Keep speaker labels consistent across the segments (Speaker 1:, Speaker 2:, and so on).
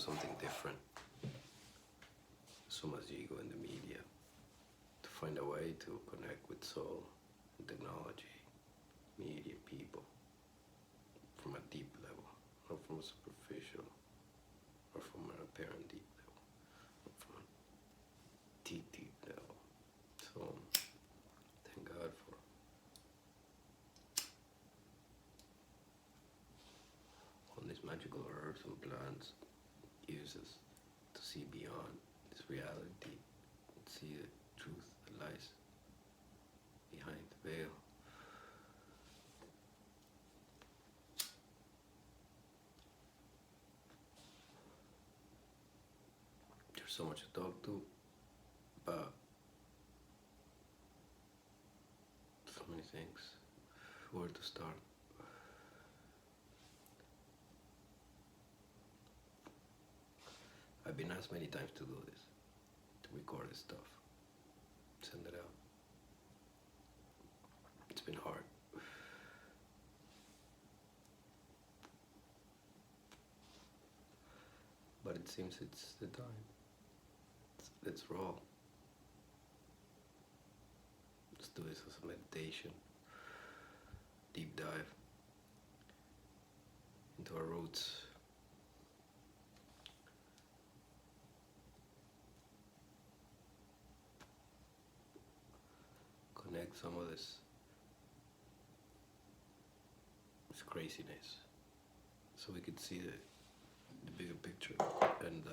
Speaker 1: something different. So much ego in the media. To find a way to connect with soul and technology, media, people, from a deep level, not from a superficial, or from an apparent deep level, but from a deep, deep level. So, thank God for all these magical herbs and plants uses to see beyond this reality, and see the truth that lies behind the veil. There's so much to talk to about, so many things. Where to start? I've been asked many times to do this, to record this stuff, send it out. It's been hard. But it seems it's the time. Let's roll. Let's do this as a meditation, deep dive into our roots. Connect some of this craziness so we could see the bigger picture. And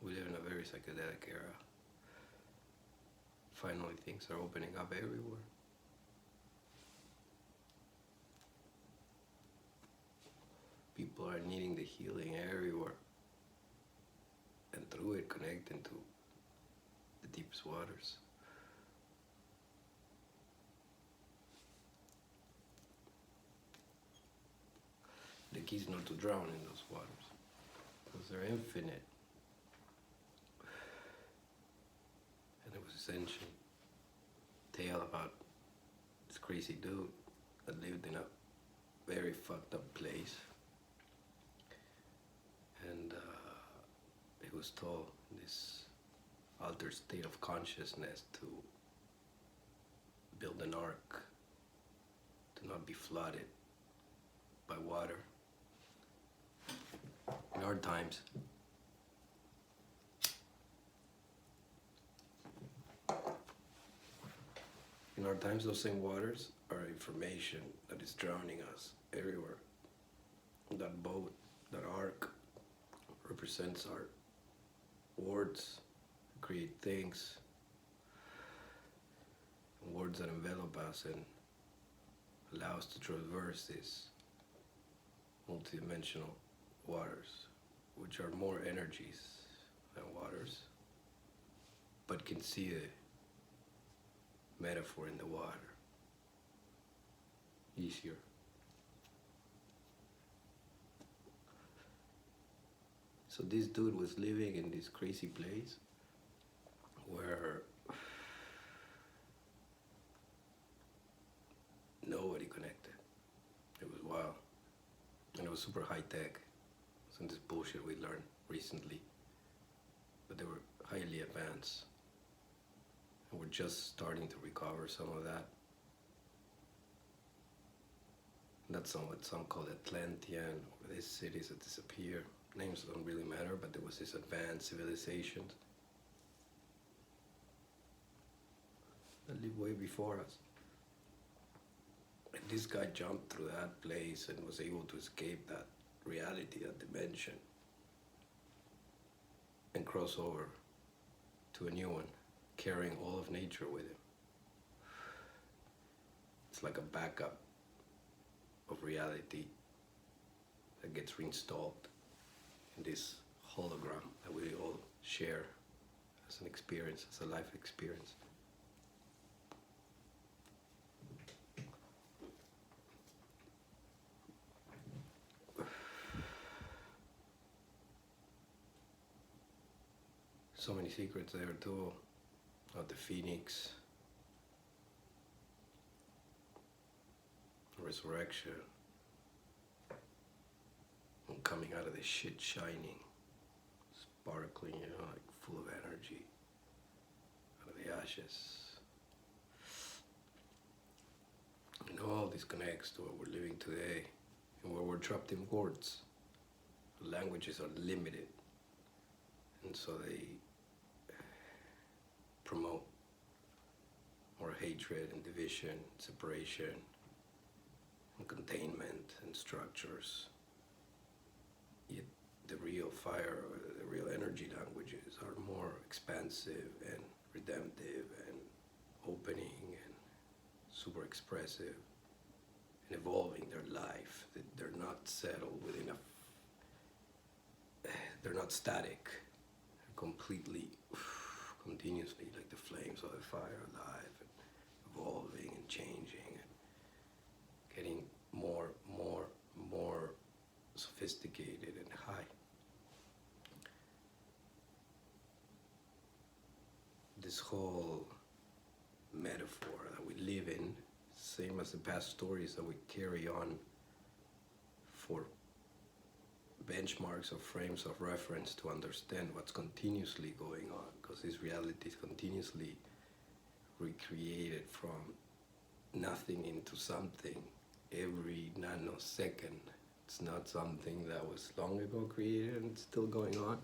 Speaker 1: we live in a very psychedelic era. Finally, things are opening up everywhere. People are needing the healing everywhere, and through it connecting to the deepest waters. The key is not to drown in those waters, because they're infinite. And there was this ancient tale about this crazy dude that lived in a very fucked up place. And he was told in this altered state of consciousness to build an ark, to not be flooded by water. In our times, those same waters are information that is drowning us everywhere. That boat, that ark, represents our words, create things, words that envelop us and allow us to traverse these multidimensional waters, which are more energies than waters, but can see the metaphor in the water easier. So this dude was living in this crazy place where nobody connected. It was wild. And it was super high tech. Some this bullshit we learned recently. But they were highly advanced. And we're just starting to recover some of that. That's what some call Atlantean, or these cities that disappear. Names don't really matter, but there was this advanced civilization that lived way before us. And this guy jumped through that place and was able to escape that reality, that dimension, and cross over to a new one, carrying all of nature with him. It's like a backup of reality that gets reinstalled in this hologram that we all share as an experience, as a life experience. So many secrets there too, of the phoenix, resurrection, out of the shit shining, sparkling, like full of energy, out of the ashes. And all this connects to what we're living today and where we're trapped in words. Languages are limited, and so they promote more hatred and division, separation, and containment and structures. Yet the real fire, or the real energy languages are more expansive and redemptive and opening and super expressive and evolving their life. That they're not settled within they're not static. They're completely, continuously, like the flames of the fire, alive and evolving and changing and getting more sophisticated and high. This whole metaphor that we live in, same as the past stories that we carry on for benchmarks or frames of reference to understand what's continuously going on, because this reality is continuously recreated from nothing into something every nanosecond. It's not something that was long ago created and it's still going on,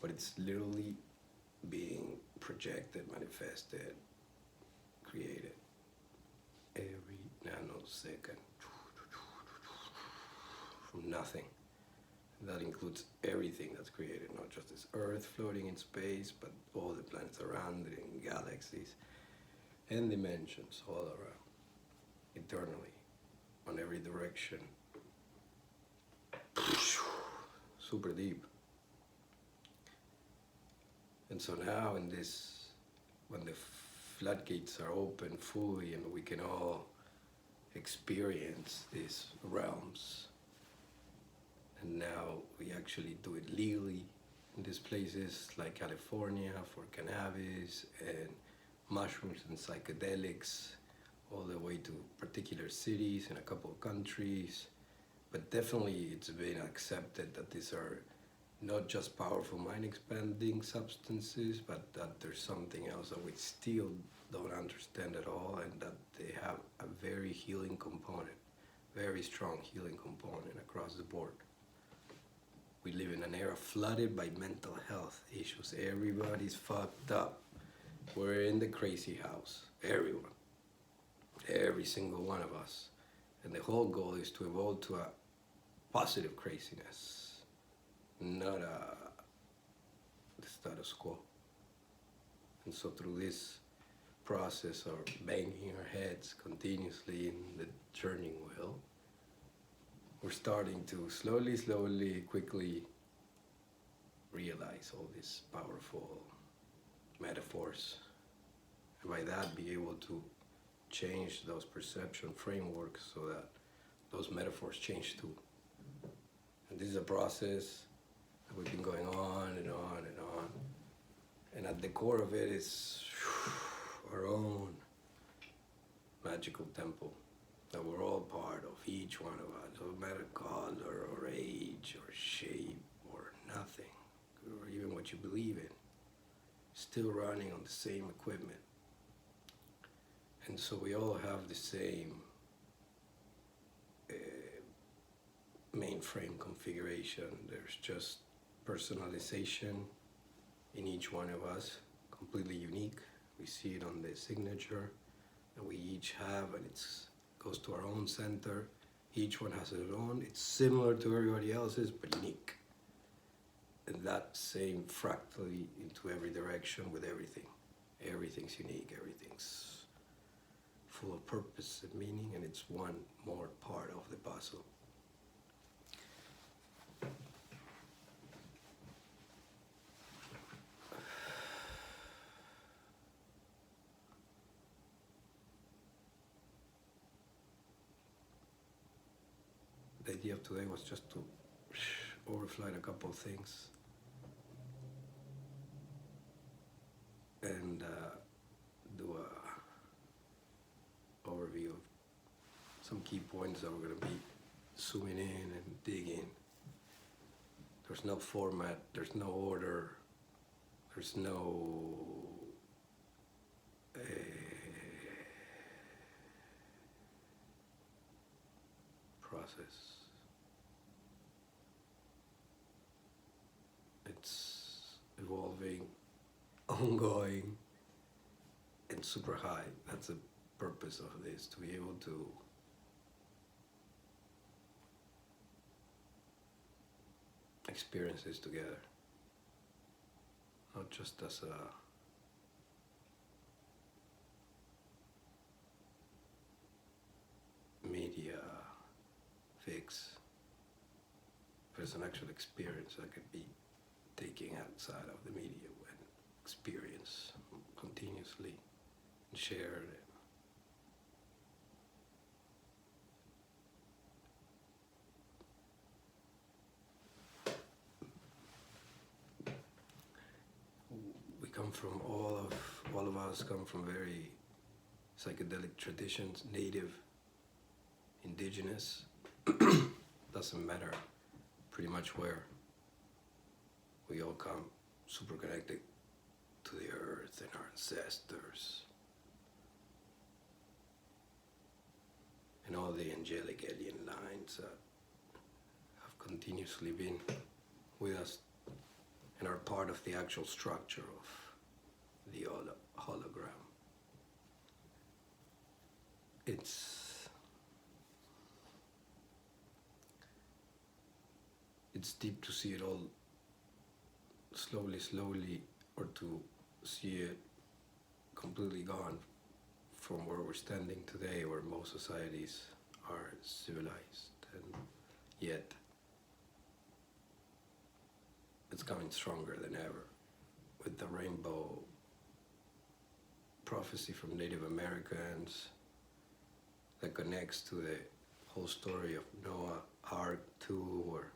Speaker 1: but it's literally being projected, manifested, created every nanosecond from nothing. That includes everything that's created, not just this Earth floating in space, but all the planets around it, and galaxies and dimensions all around, eternally, on every direction. Super deep. And so now in this, when the floodgates are open fully and we can all experience these realms, and now we actually do it legally in these places like California for cannabis and mushrooms and psychedelics, all the way to particular cities in a couple of countries. But definitely it's been accepted that these are not just powerful mind-expanding substances, but that there's something else that we still don't understand at all, and that they have a very healing component, very strong healing component across the board. We live in an era flooded by mental health issues. Everybody's fucked up. We're in the crazy house, everyone, every single one of us. And the whole goal is to evolve to a positive craziness, not the status quo. And so through this process of banging our heads continuously in the churning wheel, we're starting to slowly, quickly realize all these powerful metaphors. And by that, be able to change those perception frameworks so that those metaphors change too. And this is a process that we've been going on and on and on. And at the core of it is our own magical temple that we're all part of, each one of us, no matter color or age or shape or nothing, or even what you believe in, still running on the same equipment. And so we all have the same mainframe configuration. There's just personalization in each one of us, completely unique. We see it on the signature that we each have, and it goes to our own center. Each one has its own. It's similar to everybody else's, but unique. And that same fractally into every direction with everything. Everything's unique, everything's full of purpose and meaning, and it's one more part of the puzzle. The idea of today was just to overflight a couple of things and do a overview of some key points that we're going to be zooming in and digging There's no format, there's no order, there's no process. It's evolving, ongoing, and super high. That's the purpose of this, to be able to experience this together, not just as a media fix, but it's an actual experience that could be taken outside of the media and experience continuously and shared. We come from all of us come from very psychedelic traditions, native, indigenous, doesn't matter pretty much where. We all come super connected to the earth and our ancestors and all the angelic alien lines that have continuously been with us and are part of the actual structure of the hologram. It's deep to see it all slowly, or to see it completely gone from where we're standing today, where most societies are civilized, and yet it's coming stronger than ever with the rainbow prophecy from Native Americans that connects to the whole story of Noah Ark 2, where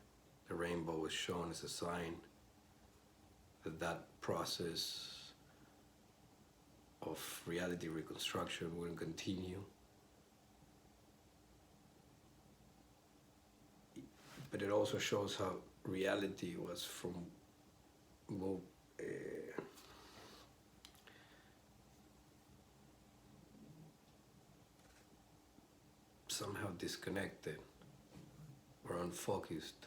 Speaker 1: the rainbow was shown as a sign that process of reality reconstruction wouldn't continue. But it also shows how reality was somehow disconnected or unfocused,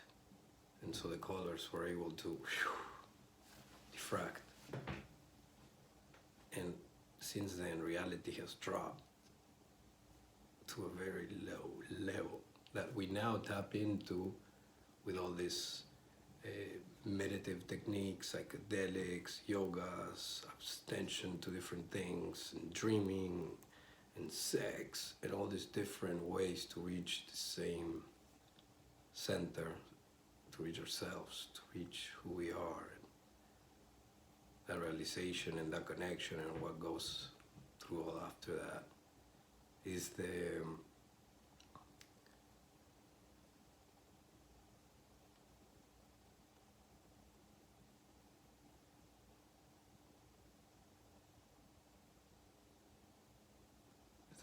Speaker 1: and so the colors were able to diffract. And since then, reality has dropped to a very low level that we now tap into with all this meditative techniques, psychedelics, yogas, abstention to different things, and dreaming, and sex, and all these different ways to reach the same center, to reach ourselves, to reach who we are. That realization and that connection, and what goes through all after that is the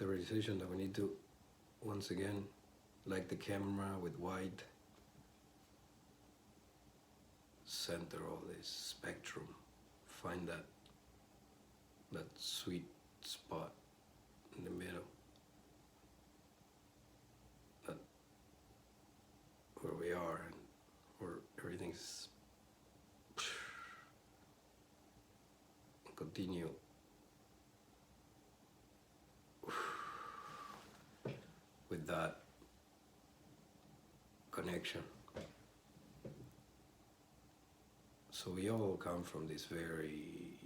Speaker 1: realization that we need to, once again, like the camera with wide, center all this spectrum, find that sweet spot in the middle, that where we are and where everything's continue with that connection. So we all come from these very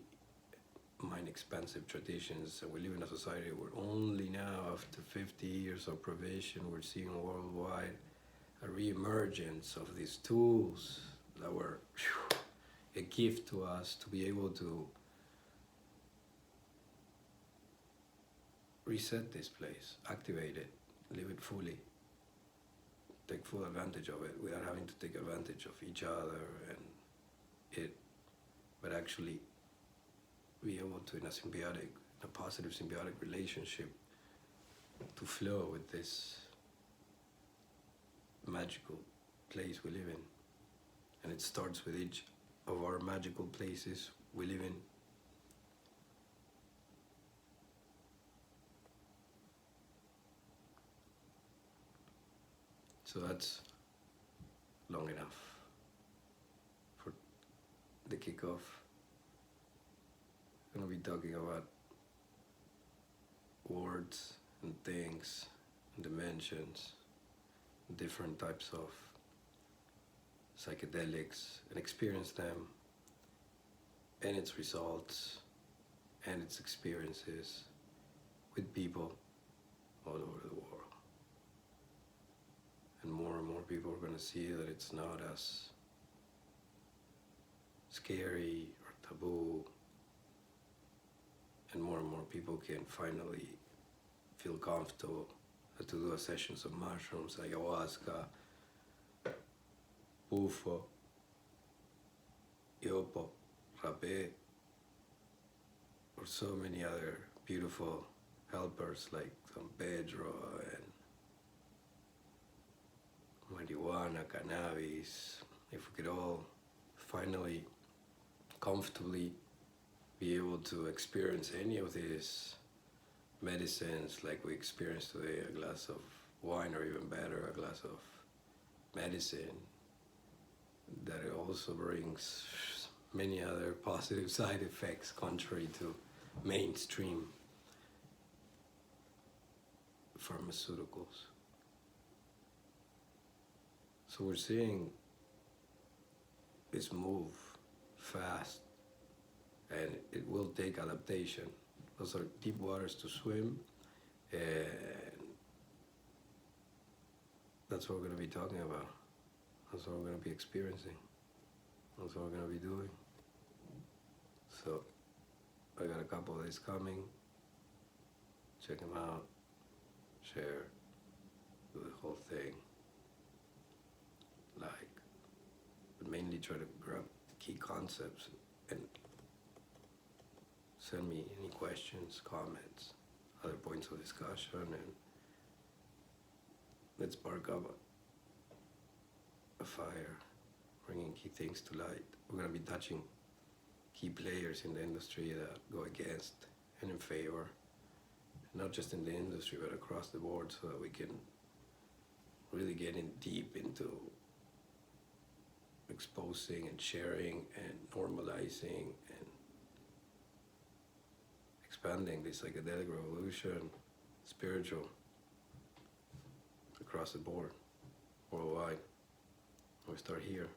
Speaker 1: mind-expansive traditions, and we live in a society where only now, after 50 years of provision, we're seeing worldwide a re-emergence of these tools that were a gift to us to be able to reset this place, activate it, live it fully, take full advantage of it without having to take advantage of each other and it, but actually be able to, in a positive symbiotic relationship, to flow with this magical place we live in. And it starts with each of our magical places we live in. So that's long enough for the kickoff. I'm gonna be talking about words and things and dimensions, different types of psychedelics, and experience them and its results and its experiences with people all over the world. And more people are going to see that it's not as scary or taboo, and more people can finally feel comfortable to do sessions of mushrooms, ayahuasca, bufo, yopo, rapé, or so many other beautiful helpers like San Pedro and marijuana, cannabis. If we could all finally comfortably be able to experience any of these medicines like we experienced today, a glass of wine, or even better, a glass of medicine, that it also brings many other positive side effects contrary to mainstream pharmaceuticals. So we're seeing this move fast, and it will take adaptation. Those are deep waters to swim, and that's what we're going to be talking about. That's what we're going to be experiencing. That's what we're going to be doing. So I got a couple of these coming. Check them out. Share. Do the whole thing. Like, but mainly try to grab key concepts and send me any questions, comments, other points of discussion, and let's spark up a fire, bringing key things to light. We're going to be touching key players in the industry that go against and in favor, not just in the industry, but across the board, so that we can really get in deep into exposing and sharing and normalizing and expanding the psychedelic revolution, spiritual, across the board, worldwide. We start here.